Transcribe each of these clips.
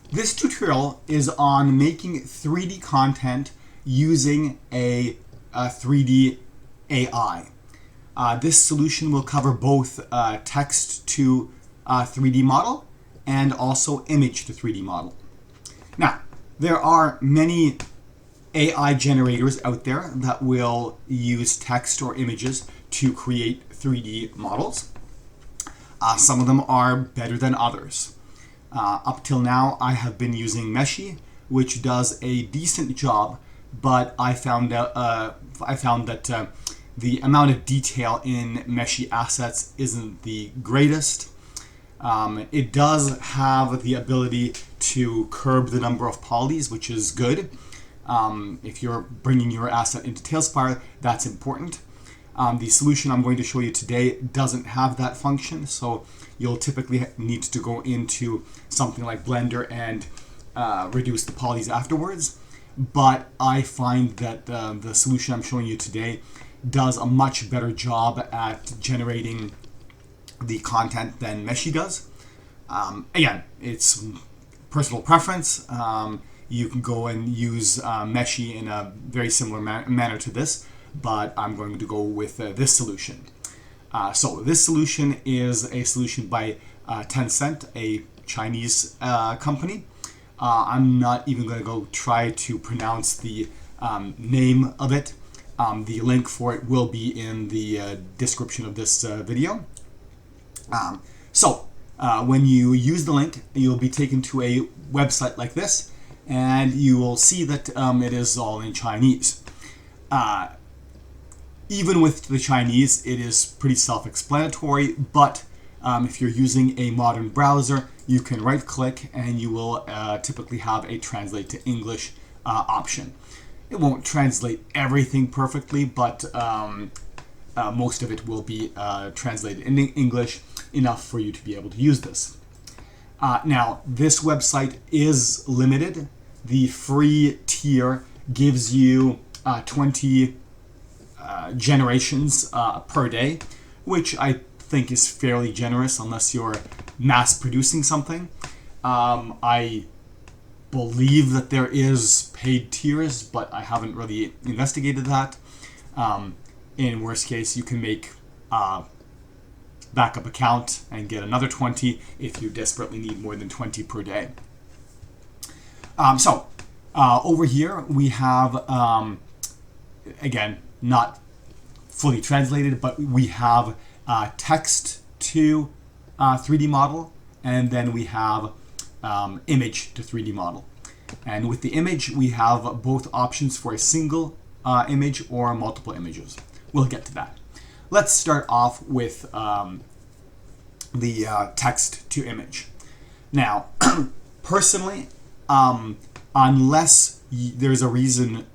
This tutorial is on making 3D content using a 3D AI. This solution will cover both text to 3D model and also image to 3D model. Now, there are many AI generators out there that will use text or images to create 3D models. Some of them are better than others. Up till now, I have been using Meshy, which does a decent job, but I found that the amount of detail in Meshy assets isn't the greatest. It does have the ability to curb the number of polys, which is good. If you're bringing your asset into Tailspire, that's important. The solution I'm going to show you today doesn't have that function, so you'll typically need to go into something like Blender and reduce the polys afterwards. But I find that the solution I'm showing you today does a much better job at generating the content than Meshy does. Again, it's personal preference. You can go and use Meshy in a very similar manner to this, but I'm going to go with this solution. So this solution is a solution by Tencent, a Chinese company. I'm not even going to go try to pronounce the name of it. The link for it will be in the description of this video. When you use the link, you'll be taken to a website like this, and you will see that it is all in Chinese. Even with the Chinese, it is pretty self-explanatory, but if you're using a modern browser, you can right-click and you will typically have a translate to English option. It won't translate everything perfectly, but most of it will be translated in English enough for you to be able to use this. Now, this website is limited. The free tier gives you 20 generations per day, which I think is fairly generous unless you're mass producing something. I believe that there is paid tiers, but I haven't really investigated that. In worst case, you can make a backup account and get another 20 if you desperately need more than 20 per day. Over here we have, again, not fully translated, but we have text to 3D model, and then we have image to 3D model. And with the image, we have both options for a single image or multiple images. We'll get to that. Let's start off with the text to image. Now, personally, unless there's a reason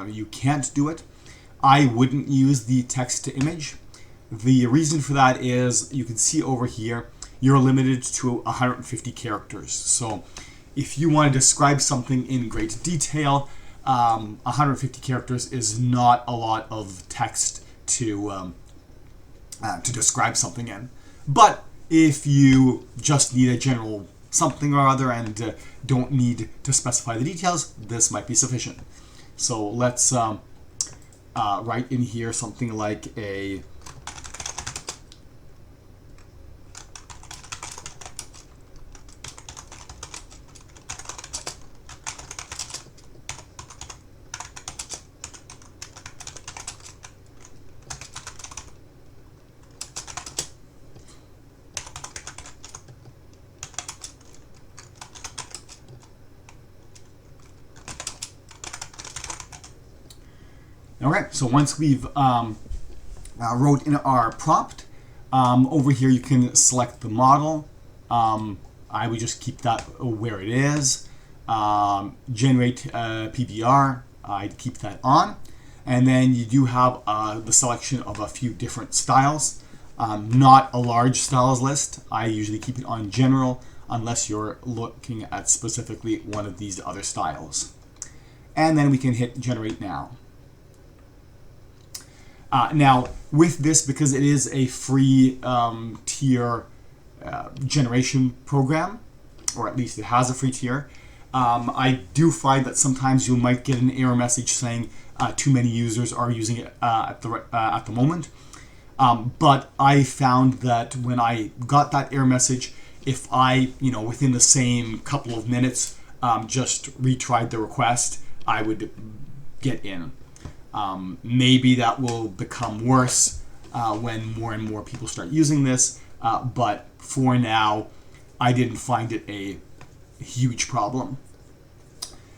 you can't do it, I wouldn't use the text to image. The reason for that is, you can see over here, you're limited to 150 characters. So if you want to describe something in great detail, 150 characters is not a lot of text to describe something in. But if you just need a general something or other and don't need to specify the details, this might be sufficient. So let's write in here something like a Okay, so once we've wrote in our prompt, over here you can select the model. I would just keep that where it is. Generate PBR, I'd keep that on. And then you do have the selection of a few different styles. Not a large styles list. I usually keep it on general unless you're looking at specifically one of these other styles. And then we can hit generate now. Now, with this, because it is a free tier generation program, or at least it has a free tier, I do find that sometimes you might get an error message saying too many users are using it at the moment. But I found that when I got that error message, if I, within the same couple of minutes, just retried the request, I would get in. Maybe that will become worse when more and more people start using this, but for now, I didn't find it a huge problem.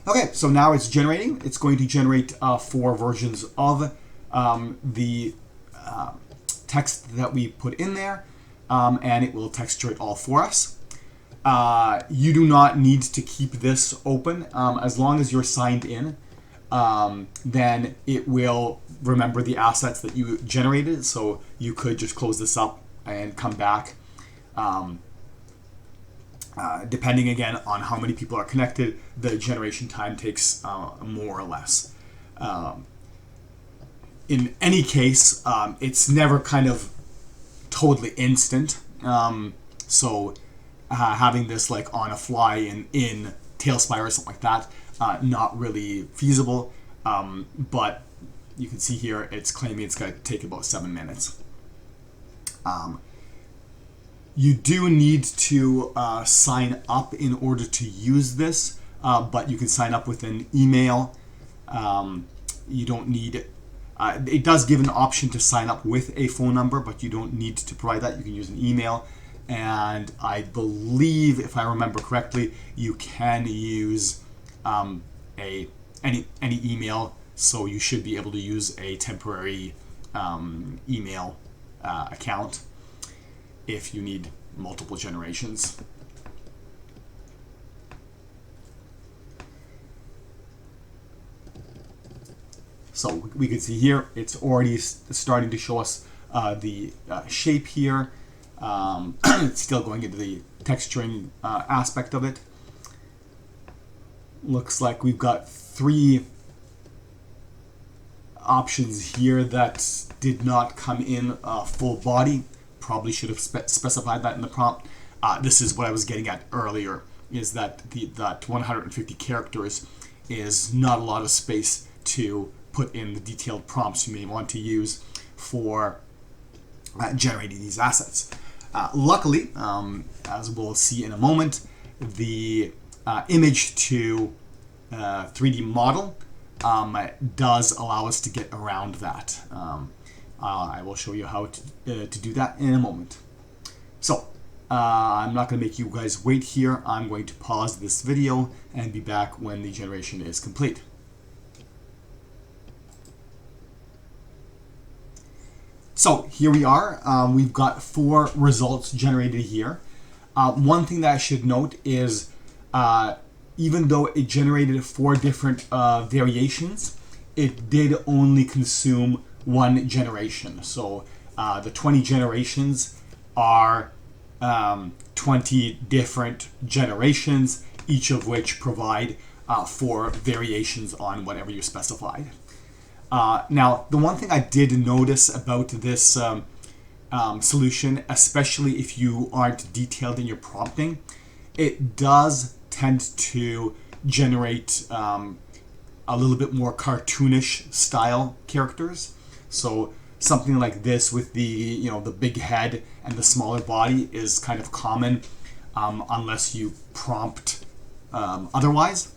Okay, so now it's generating. It's going to generate 4 versions of the text that we put in there, and it will texture it all for us. You do not need to keep this open. As long as you're signed in, then it will remember the assets that you generated, so you could just close this up and come back. Depending again on how many people are connected, the generation time takes more or less. In any case, it's never kind of totally instant. So having this like on a fly in Tailspire or something like that, not really feasible. But you can see here it's claiming it's going to take about 7 minutes. You do need to sign up in order to use this, but you can sign up with an email. You don't need it does give an option to sign up with a phone number, but you don't need to provide that. You can use an email, and I believe, if I remember correctly, you can use any email, so you should be able to use a temporary email account if you need multiple generations. So we can see here, it's already starting to show us the shape here. It's still going into the texturing aspect of it. Looks like we've got 3 options here that did not come in full body. Probably should have specified that in the prompt. This is what I was getting at earlier, is that that 150 characters is not a lot of space to put in the detailed prompts you may want to use for generating these assets. Luckily, as we'll see in a moment, the image to 3D model does allow us to get around that. I will show you how to do that in a moment. So, I'm not going to make you guys wait here. I'm going to pause this video and be back when the generation is complete. So here we are. We've got 4 results generated here. One thing that I should note is even though it generated 4 different variations, it did only consume 1 generation. So the 20 generations are 20 different generations, each of which provide 4 variations on whatever you specified. Now, the one thing I did notice about this solution, especially if you aren't detailed in your prompting, it does tend to generate a little bit more cartoonish style characters. So something like this with the the big head and the smaller body is kind of common, unless you prompt otherwise.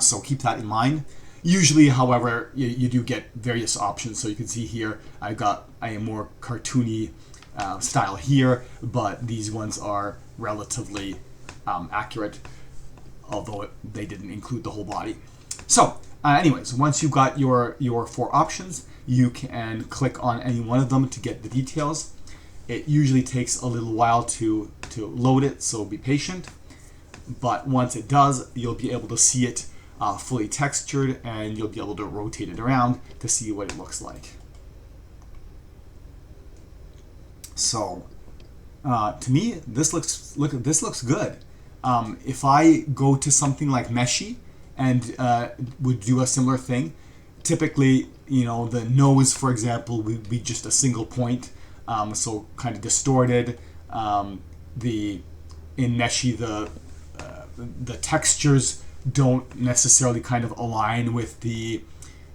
So keep that in mind. Usually, however, you do get various options. So you can see here, I got a more cartoony style here, but these ones are relatively accurate, although they didn't include the whole body. So, anyways, once you've got your 4 options, you can click on any one of them to get the details. It usually takes a little while to load it, so be patient. But once it does, you'll be able to see it fully textured, and you'll be able to rotate it around to see what it looks like. So, to me, this looks good. If I go to something like Meshi and would do a similar thing, typically, the nose, for example, would be just a single point, so kind of distorted. In Meshi, the the textures don't necessarily kind of align with the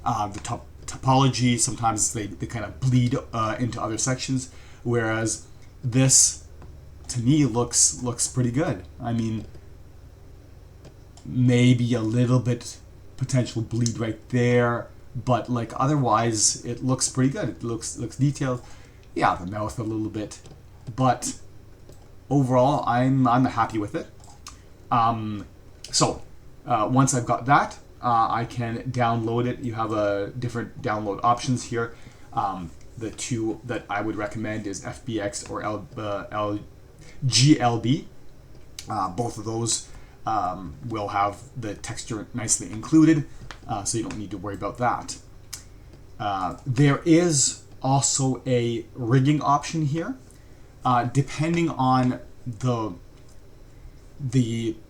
topology. Sometimes they kind of bleed into other sections, whereas this to me looks pretty good. I mean, maybe a little bit potential bleed right there, but like otherwise it looks pretty good. It looks detailed. Yeah, the mouth a little bit, but overall I'm happy with it. Once I've got that, I can download it. You have different download options here. The two that I would recommend is FBX or GLB. Both of those will have the texture nicely included, so you don't need to worry about that. There is also a rigging option here, depending on the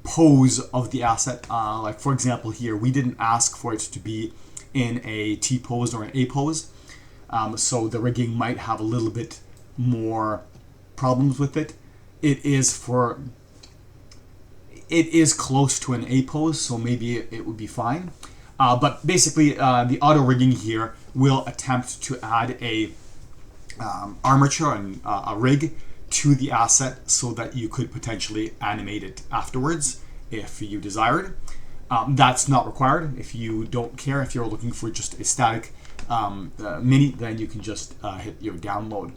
pose of the asset. Like for example here, we didn't ask for it to be in a T pose or an A pose, so the rigging might have a little bit more problems with it. It is close to an A pose, so maybe it would be fine. But basically, the auto rigging here will attempt to add a armature and a rig to the asset so that you could potentially animate it afterwards if you desired. That's not required. If you don't care, if you're looking for just a static mini, then you can just hit your download.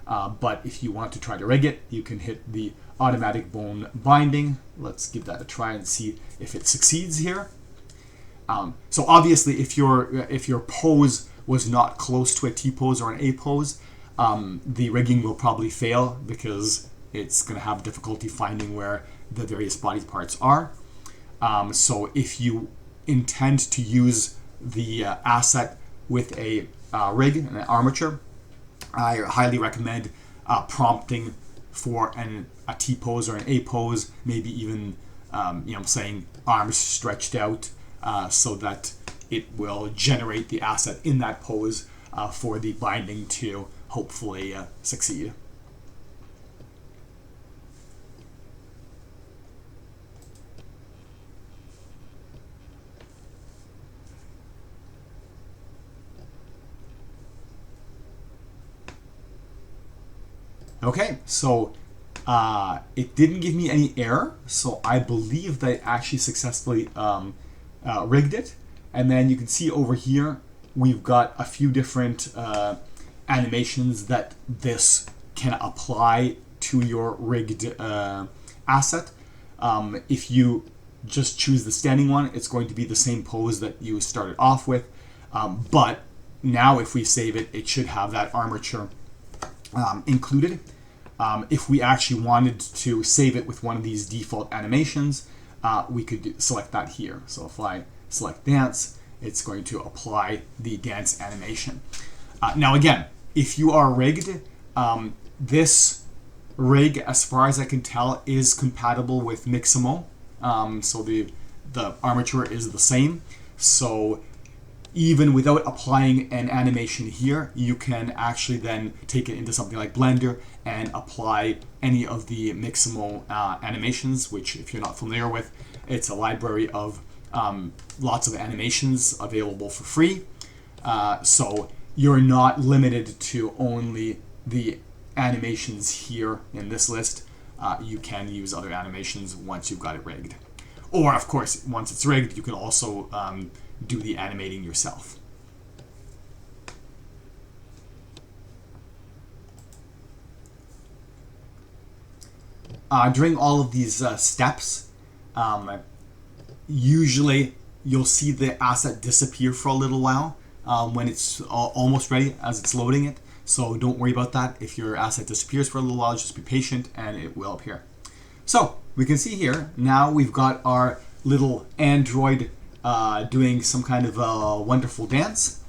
But if you want to try to rig it, you can hit the automatic bone binding. Let's give that a try and see if it succeeds here. So obviously, if your pose was not close to a T pose or an A pose, the rigging will probably fail because it's going to have difficulty finding where the various body parts are. So if you intend to use the asset with a rig and an armature, I highly recommend prompting for a T pose or an A pose, maybe even saying arms stretched out, so that it will generate the asset in that pose for the binding to hopefully succeed. Okay, so it didn't give me any error, so I believe that it actually successfully rigged it. And then you can see over here, we've got a few different animations that this can apply to your rigged asset. If you just choose the standing one, it's going to be the same pose that you started off with. But now if we save it, it should have that armature included. If we actually wanted to save it with one of these default animations, we could select that here. So if I select dance, it's going to apply the dance animation. Now again, if you are rigged, this rig, as far as I can tell, is compatible with Mixamo. So the armature is the same. So even without applying an animation here, you can actually then take it into something like Blender and apply any of the Mixamo animations, which if you're not familiar with, it's a library of lots of animations available for free. So you're not limited to only the animations here in this list. You can use other animations once you've got it rigged. Or of course, once it's rigged, you can also do the animating yourself. During all of these steps, usually you'll see the asset disappear for a little while when it's almost ready as it's loading it. So don't worry about that. If your asset disappears for a little while, just be patient and it will appear. So we can see here, now we've got our little android doing some kind of a wonderful dance.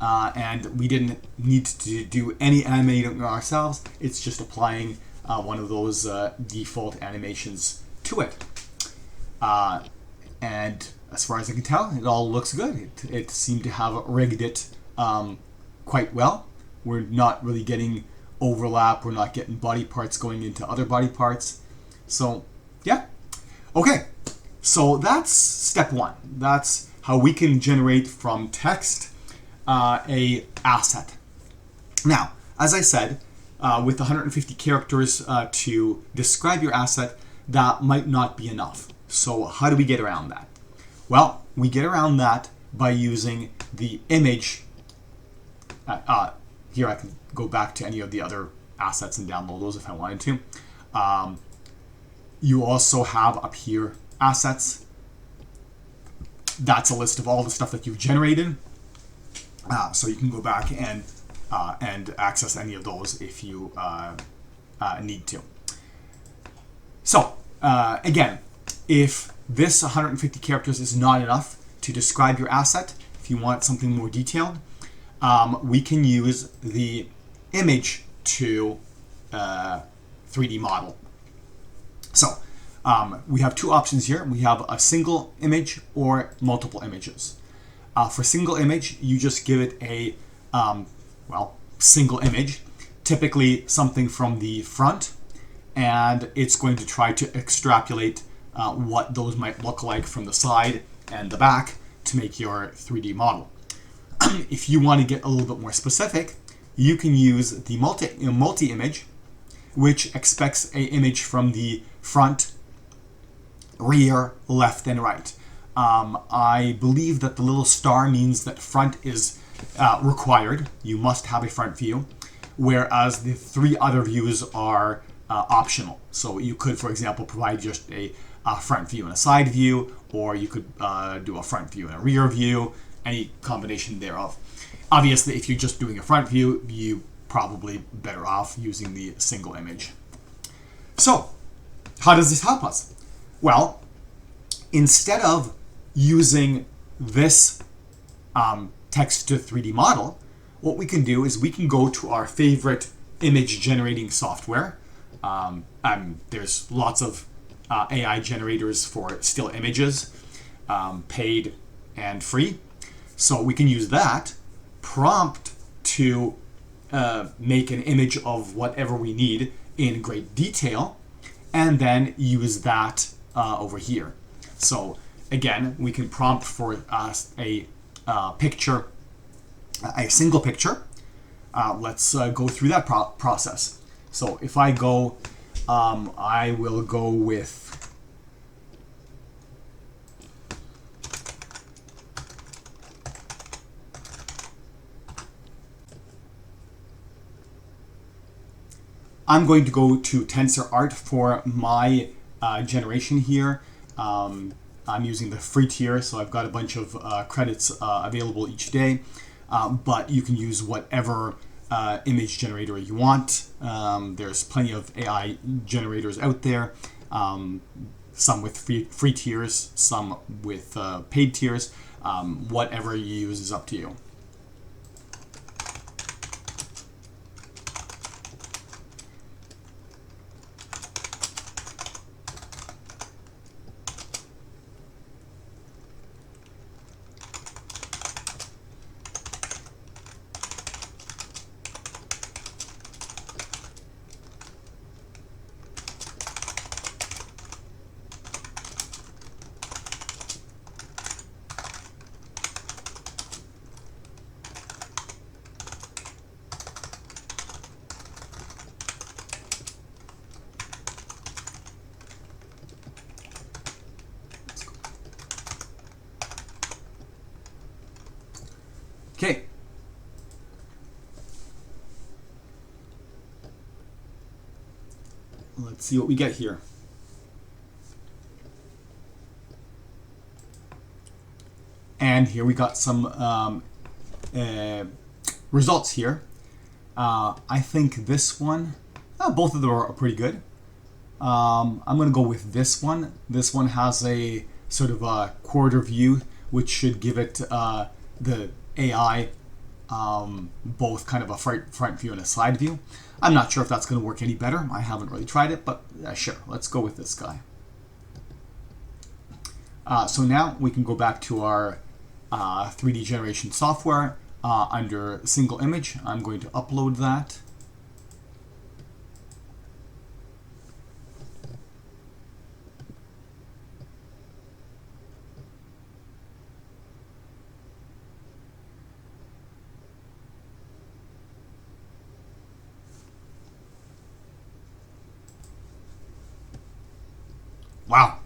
And we didn't need to do any animating ourselves. It's just applying one of those default animations to it. And as far as I can tell, it all looks good. It seemed to have rigged it quite well. We're not really getting overlap. We're not getting body parts going into other body parts. So, yeah. Okay. So that's step one. That's how we can generate from text a asset. Now, as I said, with 150 characters to describe your asset, that might not be enough. So how do we get around that? Well, we get around that by using the image. Here I can go back to any of the other assets and download those if I wanted to. You also have up here assets. That's a list of all the stuff that you've generated. So you can go back and access any of those if you need to. So again, if this 150 characters is not enough to describe your asset, if you want something more detailed, we can use the image to 3D model. So we have two options here. We have a single image or multiple images. For single image, you just give it a single image, typically something from the front, and it's going to try to extrapolate what those might look like from the side and the back to make your 3D model. If you want to get a little bit more specific, you can use the multi-image, which expects an image from the front, rear, left, and right. I believe that the little star means that front is required. You must have a front view, whereas the three other views are optional. So you could, for example, provide just a front view and a side view, or you could do a front view and a rear view, any combination thereof. Obviously, if you're just doing a front view, you probably better off using the single image. So, how does this help us? Well, instead of using this text to 3D model, what we can do is we can go to our favorite image generating software. There's lots of AI generators for still images, paid and free. So we can use that, prompt to make an image of whatever we need in great detail, and then use that over here. So again, we can prompt for a picture, a single picture. Let's go through that process. So if I go, I will go with I'm going to go to TensorArt for my generation here. I'm using the free tier, so I've got a bunch of credits available each day, but you can use whatever image generator you want. There's plenty of AI generators out there, some with free tiers, some with paid tiers. Whatever you use is up to you. Okay. Let's see what we get here. And here we got some results here. I think this one, both of them are pretty good. I'm going to go with this one. This one has a sort of a quarter view, which should give it the AI both kind of a front view and a side view. I'm not sure if that's going to work any better. I haven't really tried it, but sure, let's go with this guy. So now we can go back to our 3D generation software under single image. I'm going to upload that.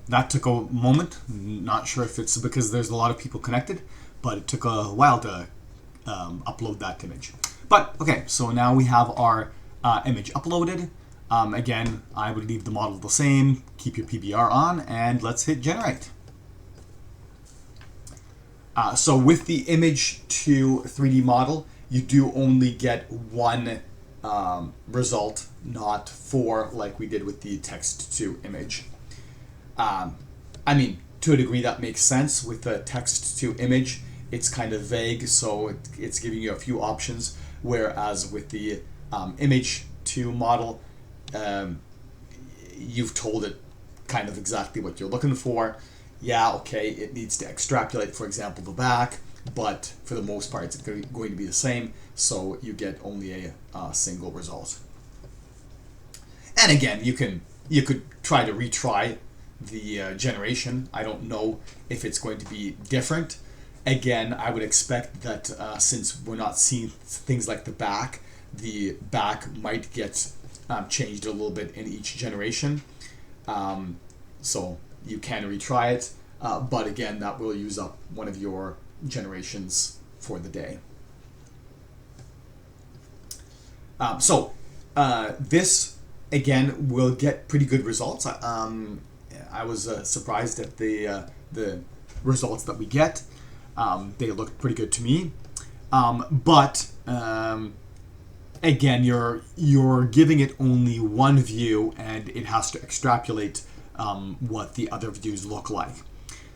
that took a moment. Not sure if it's because there's a lot of people connected, but it took a while to upload that image. But okay, so now we have our image uploaded. Again, I would leave the model the same, keep your PBR on, and let's hit generate. So with the image to 3D model, you do only get one result, not 4 like we did with the text to image. I mean, to a degree that makes sense. With the text to image, it's kind of vague, so it's giving you a few options, whereas with the image to model, you've told it kind of exactly what you're looking for. Yeah, okay, it needs to extrapolate, for example, the back, but for the most part, it's going to be the same, so you get only a single result. And again, you could try to retry the generation. I don't know if it's going to be different. Again, I would expect that since we're not seeing things like the back might get changed a little bit in each generation. So you can retry it, but again, that will use up one of your generations for the day. This again will get pretty good results. I was surprised at the results that we get. They looked pretty good to me, but again, you're giving it only one view, and it has to extrapolate what the other views look like.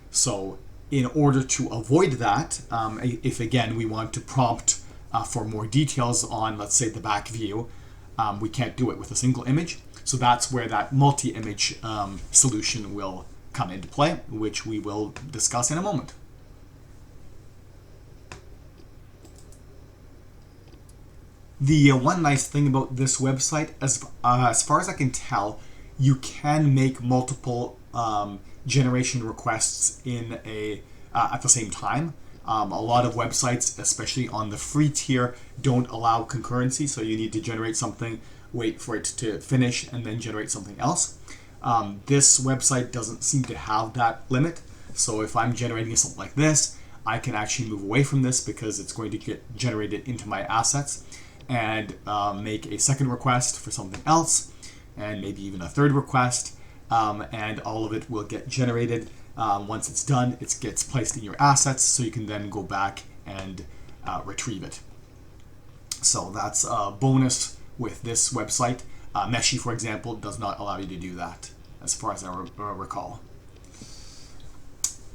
So in order to avoid that, if again we want to prompt for more details on, let's say, the back view, we can't do it with a single image. So that's where that multi-image solution will come into play, which we will discuss in a moment. The one nice thing about this website, as far as I can tell, you can make multiple generation requests in at the same time. A lot of websites, especially on the free tier, don't allow concurrency, so you need to generate something, wait for it to finish, and then generate something else. This website doesn't seem to have that limit, so if I'm generating something like this, I can actually move away from this because it's going to get generated into my assets, and make a second request for something else, and maybe even a third request, and all of it will get generated. Once it's done, it gets placed in your assets, so you can then go back and retrieve it. So that's a bonus with this website. Meshi, for example, does not allow you to do that, as far as I recall.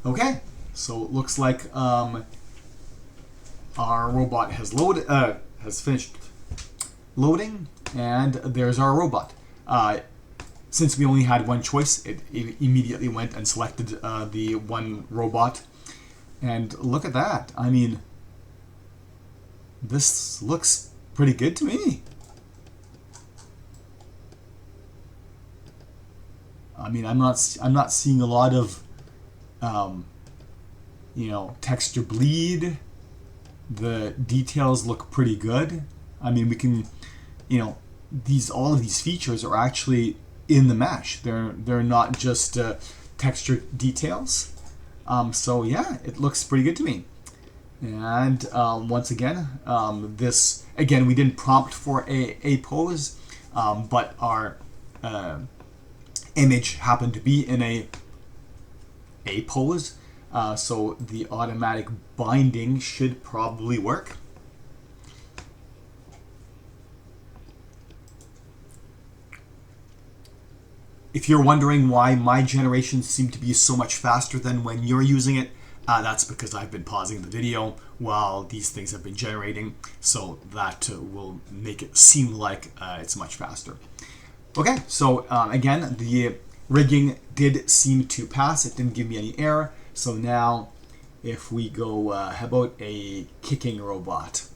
Okay, so it looks like our robot has finished loading, and there's our robot. Since we only had one choice, it immediately went and selected the one robot. And look at that. I mean, this looks pretty good to me. I mean, I'm not seeing a lot of texture bleed. The details look pretty good. I mean, we can, all of these features are actually in the mesh. They're not just texture details. So yeah, it looks pretty good to me. And once again, we didn't prompt for a pose, but our image happened to be in a pose. So the automatic binding should probably work. If you're wondering why my generations seem to be so much faster than when you're using it, that's because I've been pausing the video while these things have been generating, so that will make it seem like it's much faster. Okay, so again, the rigging did seem to pass. It didn't give me any error. So now, if we go, how about a kicking robot?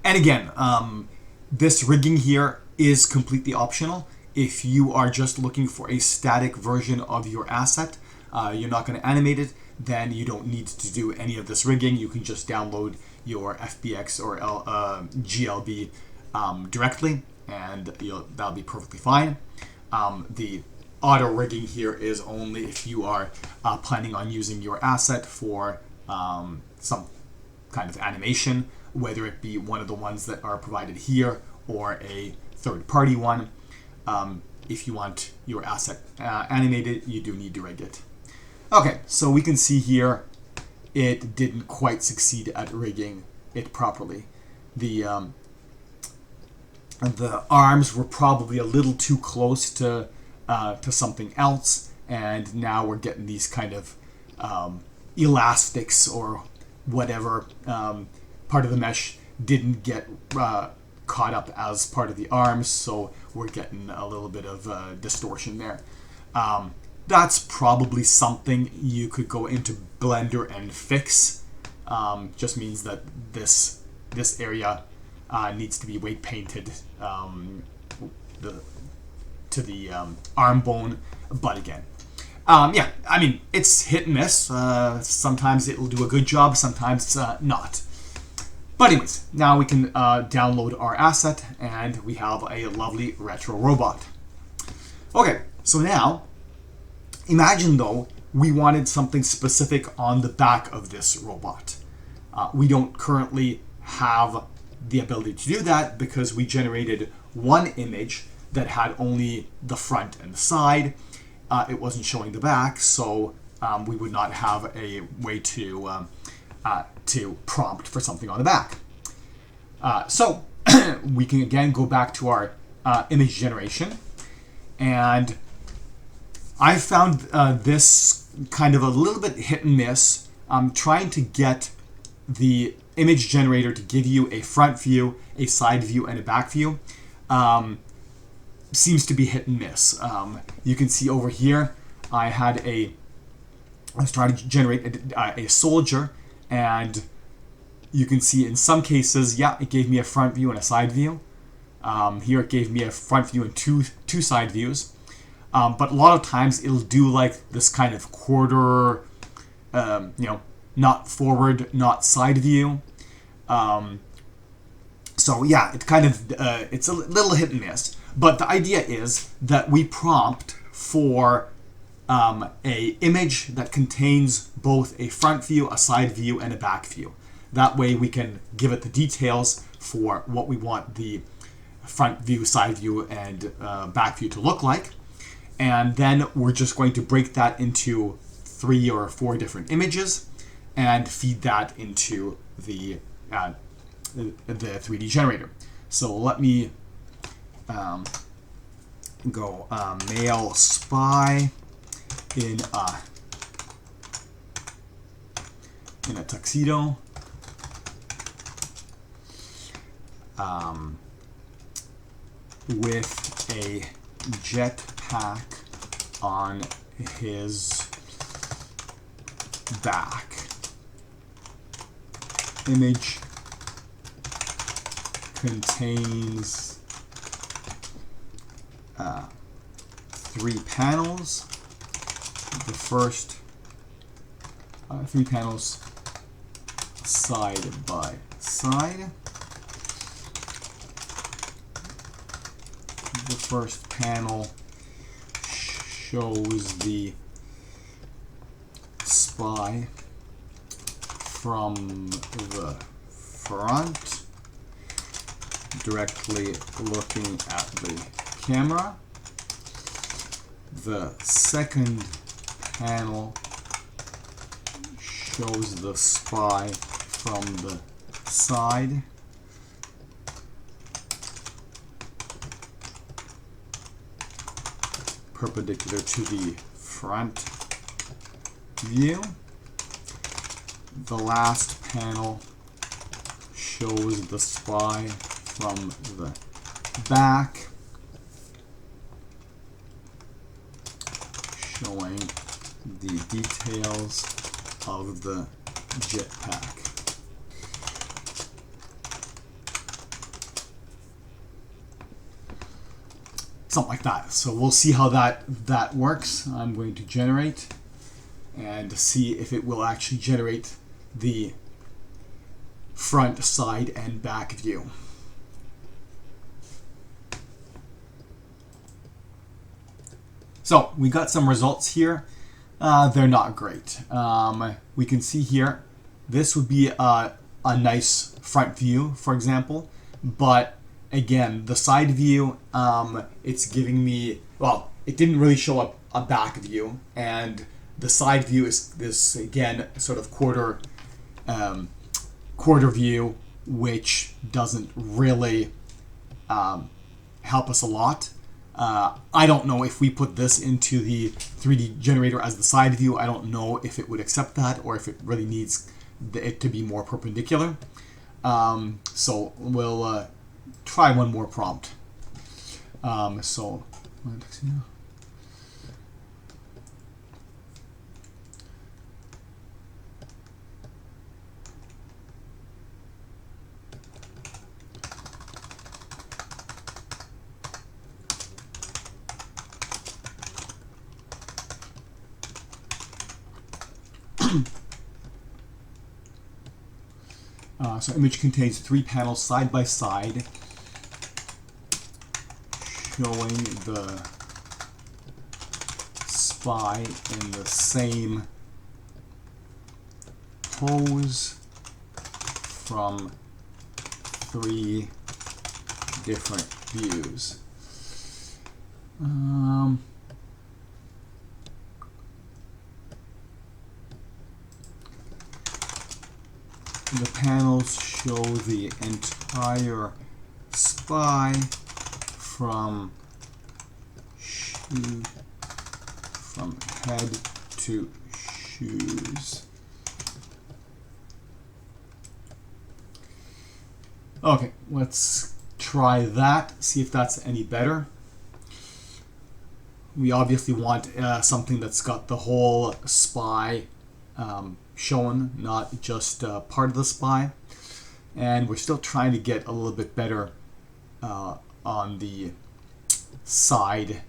And again, this rigging here is completely optional. If you are just looking for a static version of your asset, you're not going to animate it, then you don't need to do any of this rigging. You can just download your FBX or GLB directly, and that'll be perfectly fine. The auto rigging here is only if you are planning on using your asset for some kind of animation, whether it be one of the ones that are provided here or a third-party one. If you want your asset animated, you do need to rig it. Okay, so we can see here it didn't quite succeed at rigging it properly. The arms were probably a little too close to something else, and now we're getting these kind of elastics or whatever part of the mesh didn't get caught up as part of the arms, so we're getting a little bit of distortion there. That's probably something you could go into Blender and fix. Just means that this area needs to be weight painted to the arm bone, but again, yeah, I mean, it's hit and miss. Sometimes it will do a good job, sometimes not. But anyways, now we can download our asset, and we have a lovely retro robot. Okay, so now, imagine though, we wanted something specific on the back of this robot. We don't currently have the ability to do that because we generated one image that had only the front and the side. It wasn't showing the back, so we would not have a way to prompt for something on the back. So we can again go back to our image generation, and I found this kind of a little bit hit and miss. Trying to get the image generator to give you a front view, a side view, and a back view seems to be hit and miss. You can see over here, I was trying to generate a soldier, and you can see in some cases, yeah, it gave me a front view and a side view. Here it gave me a front view and two side views. But a lot of times it'll do like this kind of quarter, not forward, not side view. So yeah, it kind of it's a little hit and miss. But the idea is that we prompt for a image that contains both a front view, a side view, and a back view. That way we can give it the details for what we want the front view, side view, and back view to look like. And then we're just going to break that into 3 or 4 different images and feed that into the 3D generator. So let me go male spy in a tuxedo. With a jetpack on his back. Image contains 3 panels. The first 3 panels side by side. The first panel shows the spy from the front, directly looking at the camera. The second panel shows the spy from the side, perpendicular to the front view. The last panel shows the spy from the back, showing the details of the jetpack. Something like that. So we'll see how that works. I'm going to generate and see if it will actually generate the front, side, and back view. So we got some results here. They're not great. We can see here, this would be a nice front view, for example, but again, the side view, it's giving me, well, it didn't really show up a back view, and the side view is this, again, sort of quarter view, which doesn't really help us a lot. I don't know if we put this into the 3D generator as the side view. I don't know if it would accept that or if it really needs it to be more perpendicular. So we'll try one more prompt. So image contains 3 panels side by side showing the spy in the same pose from 3 different views. The panels show the entire spy from head to shoes. Okay, let's try that, see if that's any better. We obviously want something that's got the whole spy shown, not just part of the spy. And we're still trying to get a little bit better on the side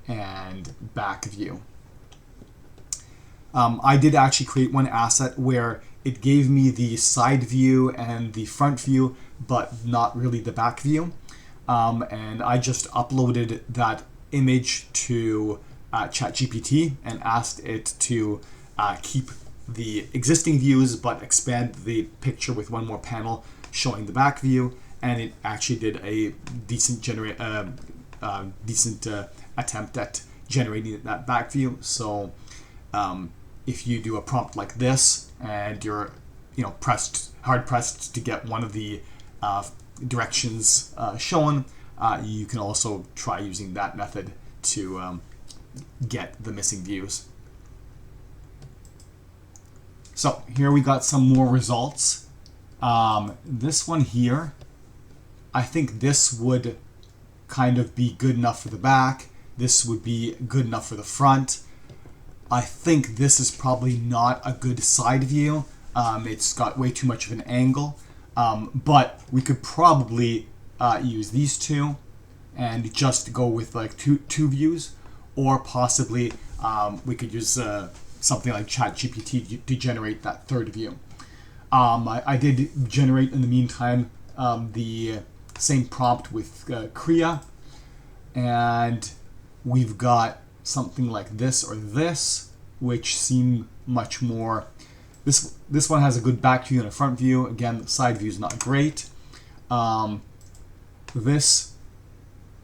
and back view. I did actually create one asset where it gave me the side view and the front view, but not really the back view. And I just uploaded that image to ChatGPT and asked it to keep the existing views but expand the picture with one more panel showing the back view, and it actually did a decent attempt at generating that back view. So if you do a prompt like this and you're hard pressed to get one of the directions shown, you can also try using that method to get the missing views. So here we got some more results. This one here, I think this would kind of be good enough for the back. This would be good enough for the front. I think this is probably not a good side view. It's got way too much of an angle. But we could probably use these two and just go with like two views, or possibly we could use something like ChatGPT to generate that third view. I did generate in the meantime the same prompt with Kria, and we've got something like this or this, which seem much more. This one has a good back view and a front view. Again, the side view is not great. This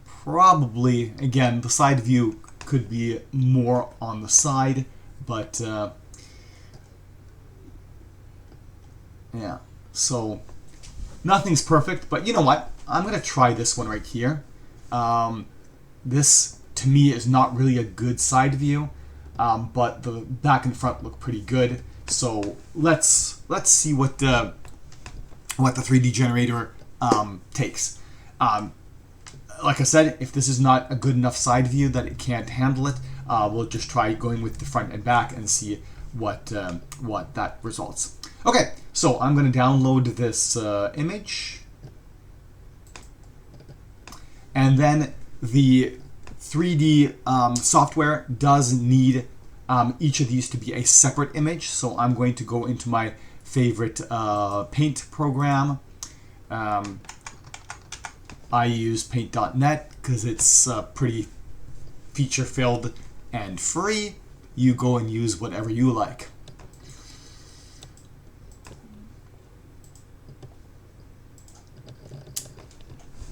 probably, again, the side view could be more on the side, but yeah, so nothing's perfect, but you know what? I'm going to try this one right here. This, to me, is not really a good side view, but the back and front look pretty good. So let's see what the 3D generator takes. Like I said, if this is not a good enough side view that it can't handle it, we'll just try going with the front and back and see what that results. Okay, so I'm going to download this image, and then the 3D software does need each of these to be a separate image. So I'm going to go into my favorite Paint program. I use paint.net because it's pretty feature-filled and free. You go and use whatever you like.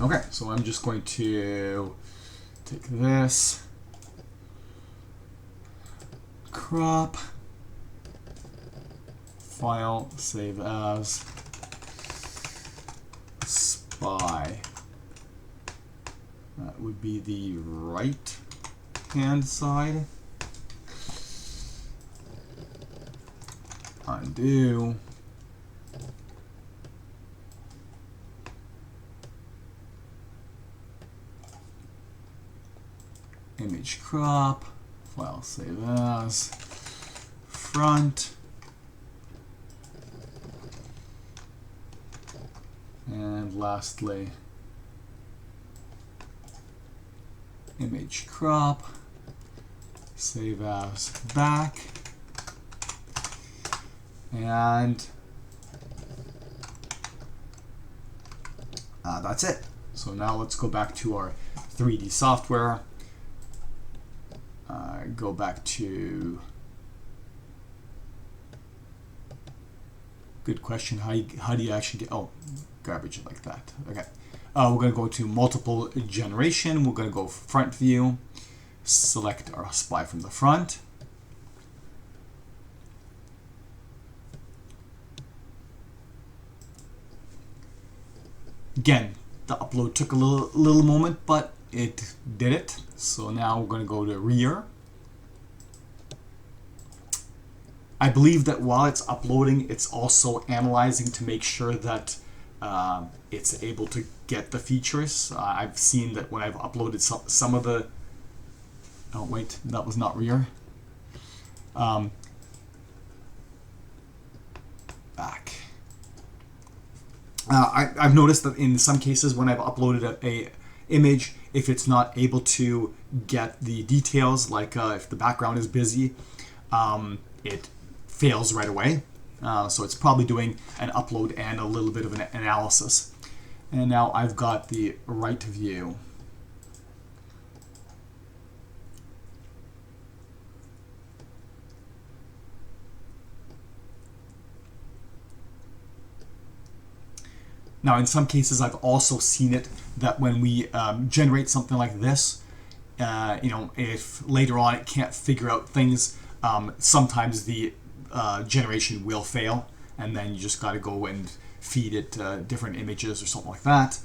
Okay, so I'm just going to take this, crop, file, save as, SPY. That would be the right hand side. Undo. Image crop, file save as, front, and lastly, image crop, save as back, and that's it. So now let's go back to our 3D software. Go back to, good question, how do you actually get, oh, garbage like that. Okay, we're going to go to multiple generation. We're going to go front view, select our SPY from the front. Again, the upload took a little moment, but it did it. So now we're going to go to rear. I believe that while it's uploading, it's also analyzing to make sure that it's able to get the features. I've seen that when I've uploaded some of the... Oh wait, that was not rear. Back. I've noticed that in some cases when I've uploaded a image, if it's not able to get the details, like if the background is busy, it fails right away. So it's probably doing an upload and a little bit of an analysis. And now I've got the right view. Now, in some cases, I've also seen it that when we generate something like this, you know, if later on it can't figure out things, sometimes the generation will fail, and then you just got to go and feed it different images or something like that.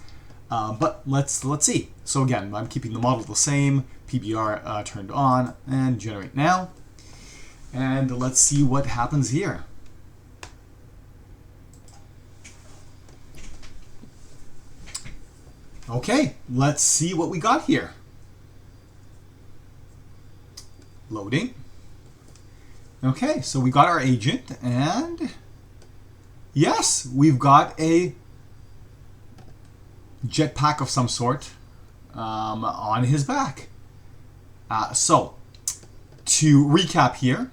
But let's see. So again, I'm keeping the model the same, PBR turned on, and generate now. And let's see what happens here. Okay, let's see what we got here. Loading. Okay, so we got our agent, and yes, we've got a jetpack of some sort on his back. So, to recap here,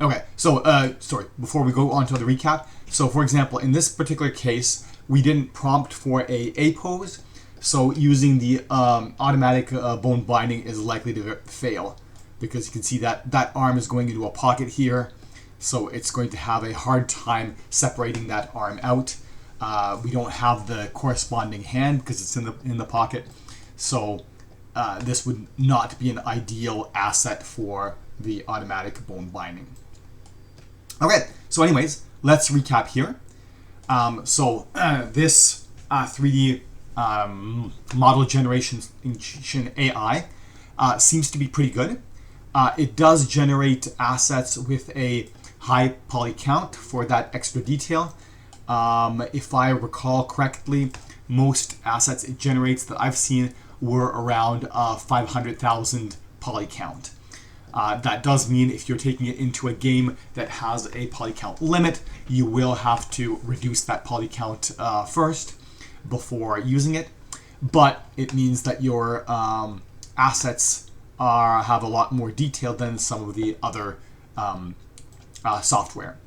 okay, so, sorry, before we go on to the recap, so for example, in this particular case, we didn't prompt for a pose, so using the automatic bone binding is likely to fail, because you can see that that arm is going into a pocket here, so it's going to have a hard time separating that arm out. We don't have the corresponding hand because it's in the pocket, so this would not be an ideal asset for the automatic bone binding. Okay, so anyways, let's recap here. This 3D model generation AI seems to be pretty good. It does generate assets with a high poly count for that extra detail. If I recall correctly, most assets it generates that I've seen were around 500,000 poly count. That does mean if you're taking it into a game that has a poly count limit, you will have to reduce that poly count first before using it. But it means that your assets have a lot more detail than some of the other software.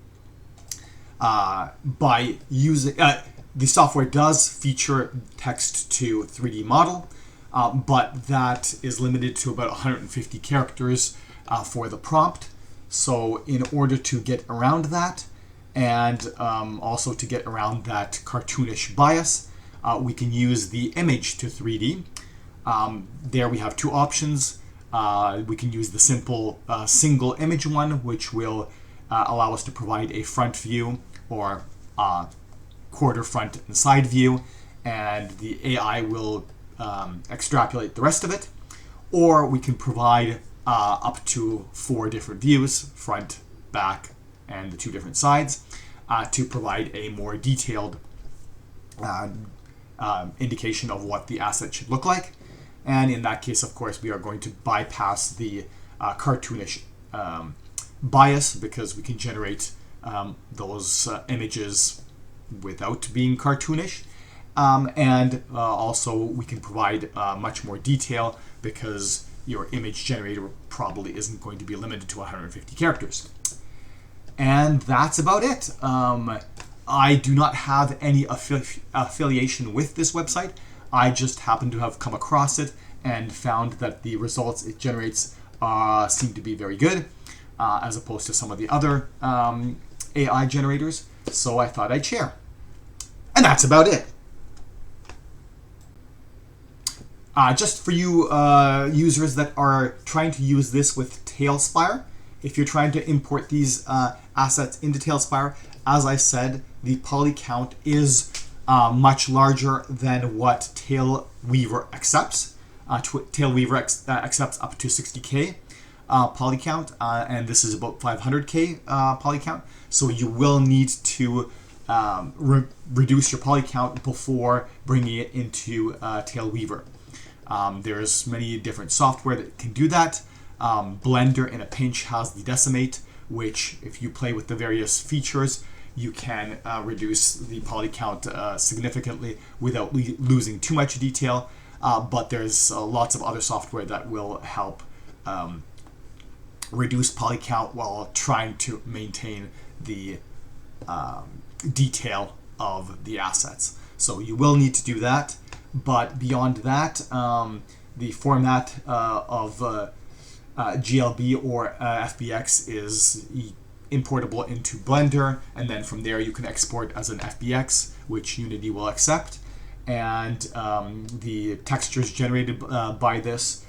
By using the software does feature text to 3D model. but that is limited to about 150 characters for the prompt. So in order to get around that, and also to get around that cartoonish bias, we can use the image to 3D. There we have two options. We can use the simple single image one, which will allow us to provide a front view or quarter front and side view, and the AI will extrapolate the rest of it. Or we can provide up to 4 different views, front, back, and the 2 different sides, to provide a more detailed indication of what the asset should look like. And in that case, of course, we are going to bypass the cartoonish bias, because we can generate those images without being cartoonish. And also we can provide much more detail, because your image generator probably isn't going to be limited to 150 characters. And that's about it. I do not have any affiliation with this website. I just happen to have come across it and found that the results it generates seem to be very good, as opposed to some of the other AI generators. So I thought I'd share. And that's about it. Just for you users that are trying to use this with Tailspire, if you're trying to import these assets into Tailspire, as I said, the poly count is much larger than what Tailweaver accepts. Tailweaver accepts up to 60K poly count, and this is about 500K poly count. So you will need to reduce your poly count before bringing it into Tailweaver. There's many different software that can do that. Blender in a pinch has the Decimate, which if you play with the various features, you can reduce the poly count significantly without losing too much detail. But there's lots of other software that will help reduce poly count while trying to maintain the detail of the assets. So you will need to do that. But beyond that, the format of GLB or FBX is importable into Blender, and then from there you can export as an FBX, which Unity will accept. And the textures generated by this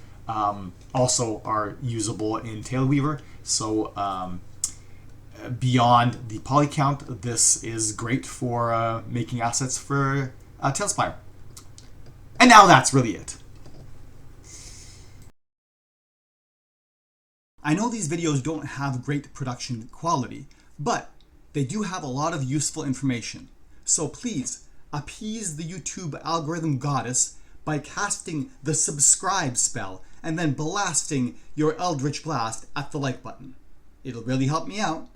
also are usable in Tailweaver. So beyond the poly count, this is great for making assets for Tailspire. And now that's really it. I know these videos don't have great production quality, but they do have a lot of useful information. So please appease the YouTube algorithm goddess by casting the subscribe spell and then blasting your Eldritch Blast at the like button. It'll really help me out.